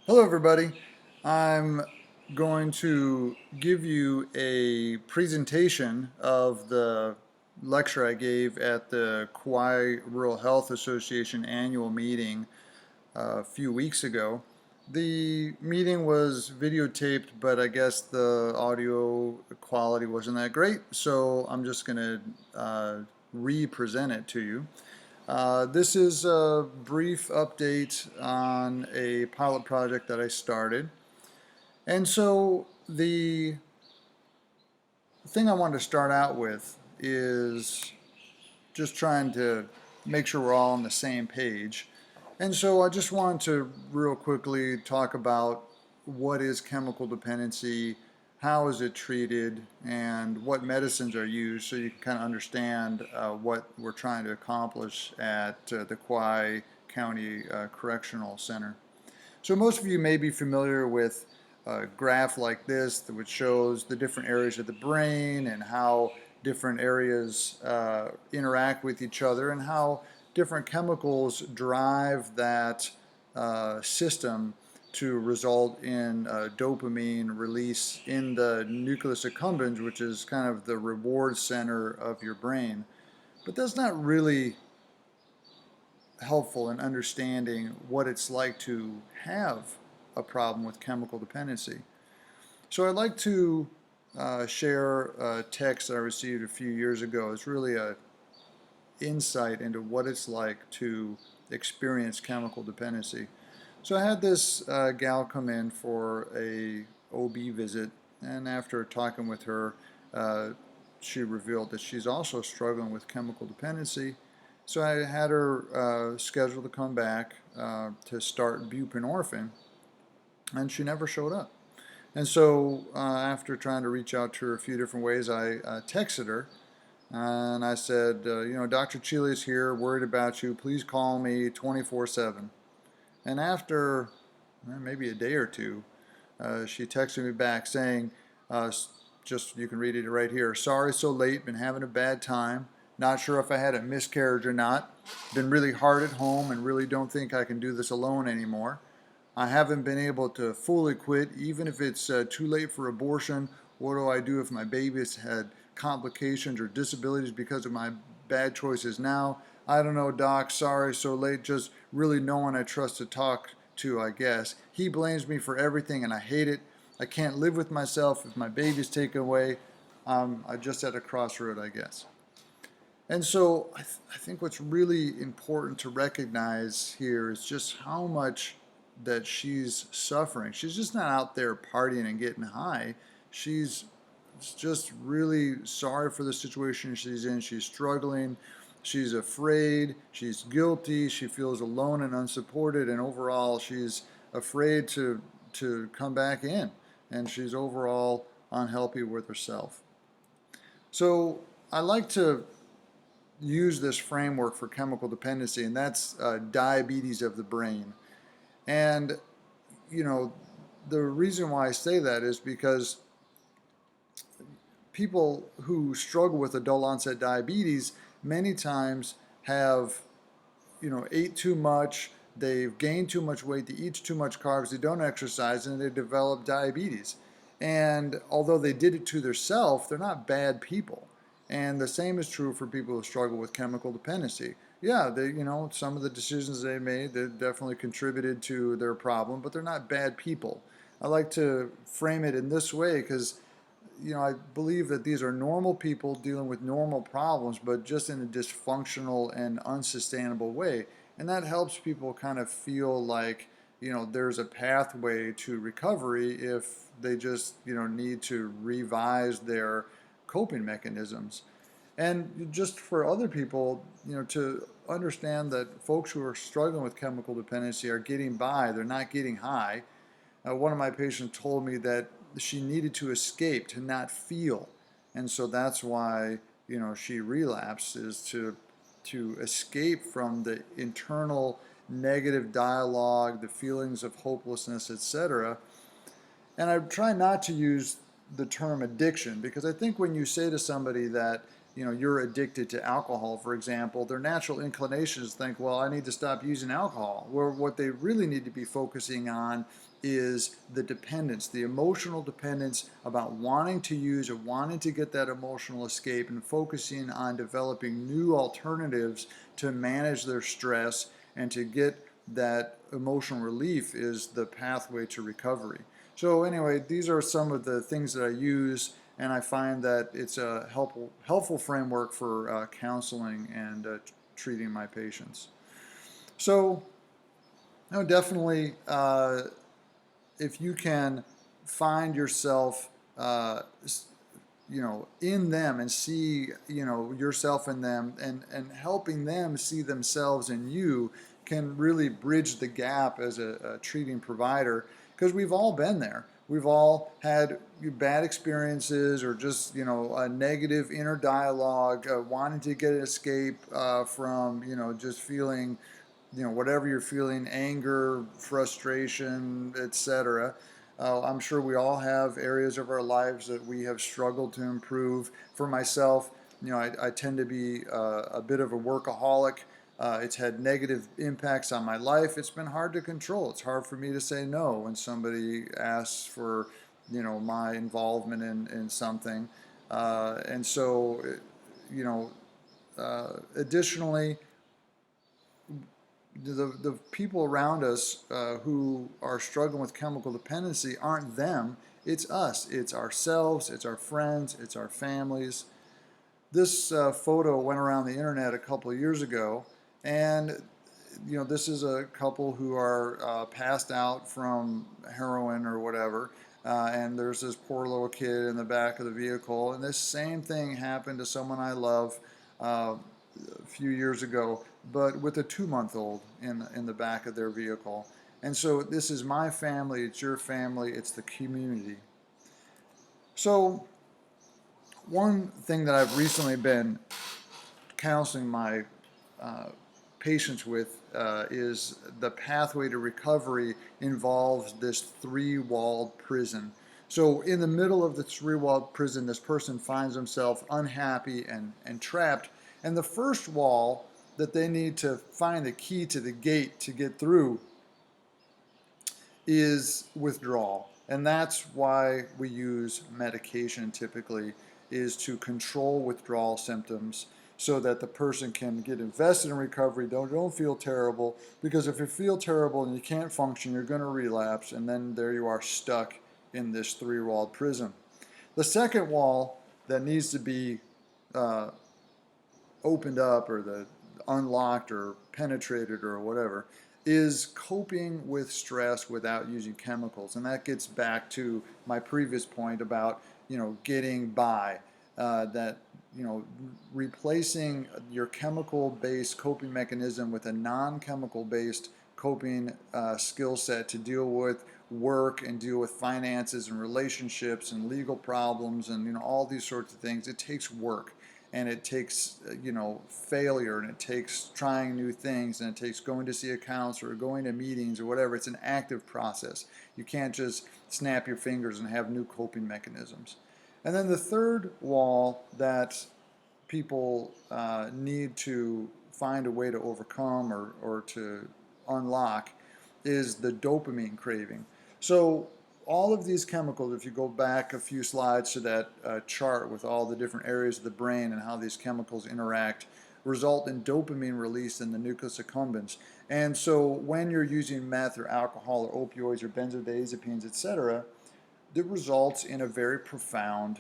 Hello, everybody. I'm going to give you a presentation of the lecture I gave at the Kauai Rural Health Association annual meeting a few weeks ago. The meeting was videotaped, but I guess the audio quality wasn't that great, so I'm just going to re-present it to you. This is a brief update on a pilot project that I started. And so the thing I wanted to start out with is just trying to make sure we're all on the same page. And so I just wanted to real quickly talk about what is chemical dependency, how is it treated, and what medicines are used so you can kind of understand what we're trying to accomplish at the Kauai County Correctional Center. So most of you may be familiar with a graph like this, which shows the different areas of the brain and how different areas interact with each other and how different chemicals drive that system to result in dopamine release in the nucleus accumbens, which is kind of the reward center of your brain. But that's not really helpful in understanding what it's like to have a problem with chemical dependency. So I'd like to share a text that I received a few years ago. It's really a insight into what it's like to experience chemical dependency. So I had this gal come in for a OB visit, and after talking with her, she revealed that she's also struggling with chemical dependency. So I had her scheduled to come back to start buprenorphine, and she never showed up. And so after trying to reach out to her a few different ways, I texted her and I said, Dr. Chile is here, worried about you. Please call me 24/7. And after maybe a day or two, she texted me back saying, just you can read it right here. Sorry, so late. Been having a bad time. Not sure if I had a miscarriage or not. Been really hard at home and really don't think I can do this alone anymore. I haven't been able to fully quit, even if it's too late for abortion. What do I do if my baby's had complications or disabilities because of my bad choices now? I don't know, doc. Sorry, so late. Just really no one I trust to talk to, I guess. He blames me for everything and I hate it. I can't live with myself if my baby's taken away. I'm just at a crossroad, I guess. And so I think what's really important to recognize here is just how much that she's suffering. She's just not out there partying and getting high. She's just really sorry for the situation she's in. She's struggling. She's afraid. She's guilty. She feels alone and unsupported. And overall, she's afraid to come back in. And she's overall unhealthy with herself. So I like to use this framework for chemical dependency, and that's diabetes of the brain. And, the reason why I say that is because people who struggle with adult onset diabetes many times have, ate too much, they've gained too much weight, they eat too much carbs, they don't exercise, and they develop diabetes. And although they did it to themselves, they're not bad people. And the same is true for people who struggle with chemical dependency. Yeah, some of the decisions they made that definitely contributed to their problem, but they're not bad people. I like to frame it in this way because, I believe that these are normal people dealing with normal problems, but just in a dysfunctional and unsustainable way. And that helps people kind of feel like, there's a pathway to recovery if they just, need to revise their coping mechanisms. And just for other people, to understand that folks who are struggling with chemical dependency are getting by, they're not getting high. One of my patients told me that she needed to escape, to not feel. And so that's why, she relapsed, is to escape from the internal negative dialogue, the feelings of hopelessness, etc. And I try not to use the term addiction because I think when you say to somebody that you're addicted to alcohol, for example, their natural inclination is to think, well, I need to stop using alcohol. Where what they really need to be focusing on is the dependence, the emotional dependence about wanting to use or wanting to get that emotional escape, and focusing on developing new alternatives to manage their stress and to get that emotional relief is the pathway to recovery. So anyway, these are some of the things that I use, and I find that it's a helpful framework for counseling and treating my patients. So, no, definitely, if you can find yourself, in them and see, yourself in them, and helping them see themselves in you, can really bridge the gap as a treating provider, because we've all been there. We've all had bad experiences, or just, a negative inner dialogue, wanting to get an escape from, just feeling, whatever you're feeling, anger, frustration, etc. I'm sure we all have areas of our lives that we have struggled to improve. For myself, I tend to be a bit of a workaholic. It's had negative impacts on my life. It's been hard to control. It's hard for me to say no when somebody asks for, my involvement in something. And so, additionally, the people around us who are struggling with chemical dependency aren't them. It's us. It's ourselves. It's our friends. It's our families. This photo went around the internet a couple of years ago, and this is a couple who are passed out from heroin or whatever, and there's this poor little kid in the back of the vehicle, and this same thing happened to someone I love a few years ago, but with a 2-month-old in the back of their vehicle. And so this is my family, it's your family, it's the community. So one thing that I've recently been counseling my patients with is the pathway to recovery involves this 3-walled prison. So in the middle of the 3-walled prison, this person finds himself unhappy and trapped. And the first wall that they need to find the key to the gate to get through is withdrawal. And that's why we use medication typically, is to control withdrawal symptoms so that the person can get invested in recovery. Don't feel terrible, because if you feel terrible and you can't function, you're going to relapse, and then there you are stuck in this 3-walled prison. The second wall that needs to be opened up, or unlocked or penetrated or whatever, is coping with stress without using chemicals. And that gets back to my previous point about getting by, that replacing your chemical-based coping mechanism with a non-chemical-based coping skill set to deal with work and deal with finances and relationships and legal problems and all these sorts of things. It takes work, and it takes failure, and it takes trying new things, and it takes going to see a counselor or going to meetings or whatever. It's an active process. You can't just snap your fingers and have new coping mechanisms. And then the third wall that people need to find a way to overcome or to unlock is the dopamine craving. So all of these chemicals, if you go back a few slides to that chart with all the different areas of the brain and how these chemicals interact, result in dopamine release in the nucleus accumbens. And so when you're using meth or alcohol or opioids or benzodiazepines, etc., it results in a very profound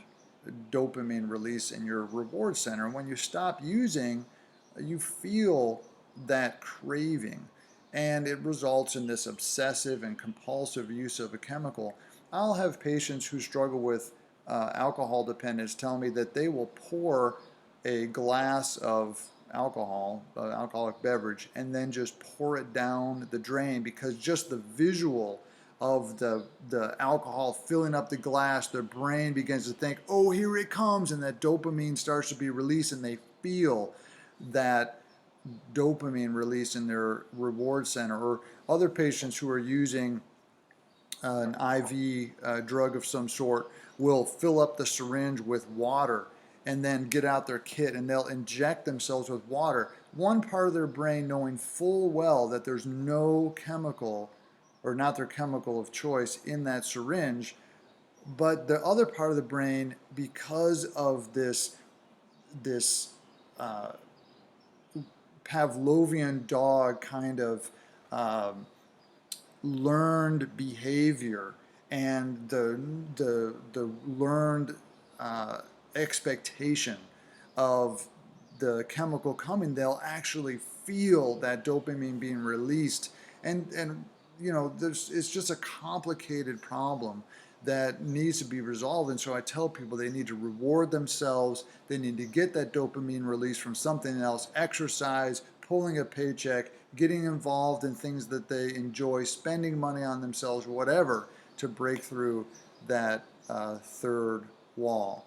dopamine release in your reward center. And when you stop using, you feel that craving, and it results in this obsessive and compulsive use of a chemical. I'll have patients who struggle with alcohol dependence tell me that they will pour a glass of alcohol, alcoholic beverage, and then just pour it down the drain, because just the visual of the alcohol filling up the glass, their brain begins to think, oh, here it comes, and that dopamine starts to be released, and they feel that dopamine release in their reward center. Or other patients who are using an IV drug of some sort will fill up the syringe with water, and then get out their kit and they'll inject themselves with water. One part of their brain knowing full well that there's no chemical, or not their chemical of choice, in that syringe, but the other part of the brain, because of this uh, Pavlovian dog kind of um, learned behavior and the learned uh, expectation of the chemical coming, they'll actually feel that dopamine being released, and it's just a complicated problem that needs to be resolved. And so I tell people they need to reward themselves, they need to get that dopamine release from something else: exercise, pulling a paycheck, getting involved in things that they enjoy, spending money on themselves, whatever, to break through that third wall.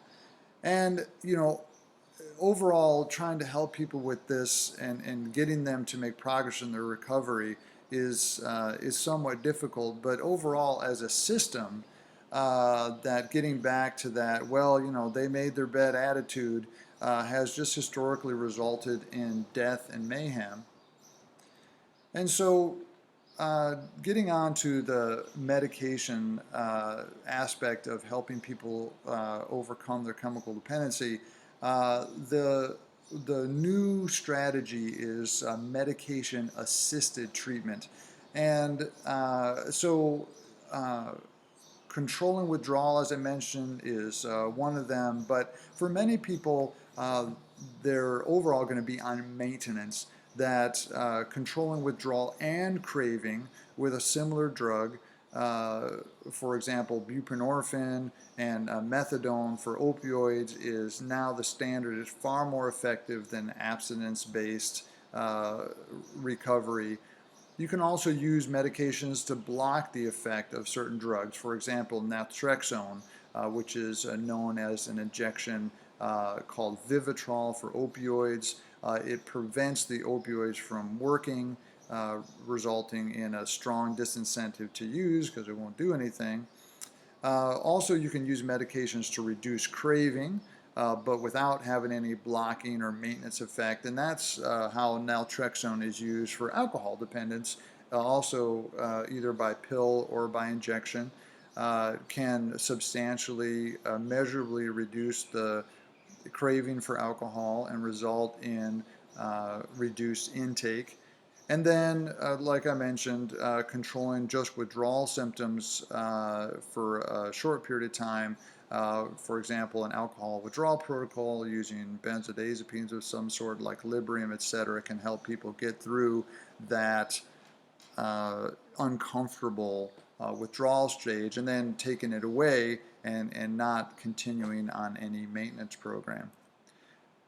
And overall, trying to help people with this and getting them to make progress in their recovery is somewhat difficult. But overall, as a system, that getting back to that, well, they made their bed attitude has just historically resulted in death and mayhem. And so, getting on to the medication aspect of helping people overcome their chemical dependency, the new strategy is medication-assisted treatment, and controlling withdrawal, as I mentioned, is one of them. But for many people, they're overall going to be on maintenance, that controlling withdrawal and craving with a similar drug, for example, buprenorphine and methadone for opioids, is now the standard. It's far more effective than abstinence-based recovery. You can also use medications to block the effect of certain drugs. For example, naltrexone, which is known as an injection called Vivitrol for opioids. It prevents the opioids from working, resulting in a strong disincentive to use because it won't do anything. Also, you can use medications to reduce craving, but without having any blocking or maintenance effect. And that's how naltrexone is used for alcohol dependence, also either by pill or by injection. Can substantially, measurably reduce the craving for alcohol and result in reduced intake. And then, like I mentioned, controlling just withdrawal symptoms for a short period of time. For example, an alcohol withdrawal protocol using benzodiazepines of some sort like Librium, etc., can help people get through that uncomfortable withdrawal stage, and then taking it away and not continuing on any maintenance program.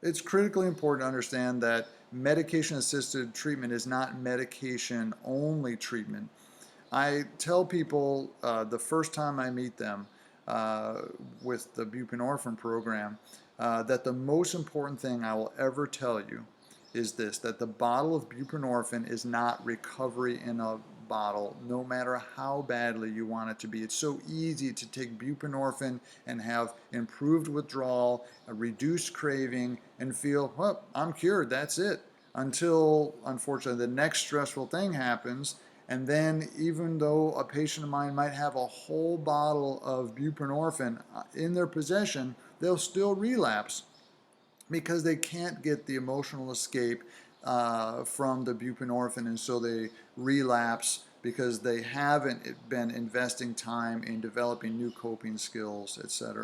It's critically important to understand that medication-assisted treatment is not medication-only treatment. I tell people the first time I meet them with the buprenorphine program that the most important thing I will ever tell you is this: that the bottle of buprenorphine is not recovery in a bottle, no matter how badly you want it to be. It's so easy to take buprenorphine and have improved withdrawal, a reduced craving, and feel, well, I'm cured, that's it. Until, unfortunately, the next stressful thing happens, and then even though a patient of mine might have a whole bottle of buprenorphine in their possession, they'll still relapse because they can't get the emotional escape from the buprenorphine, and so they relapse because they haven't been investing time in developing new coping skills, etc.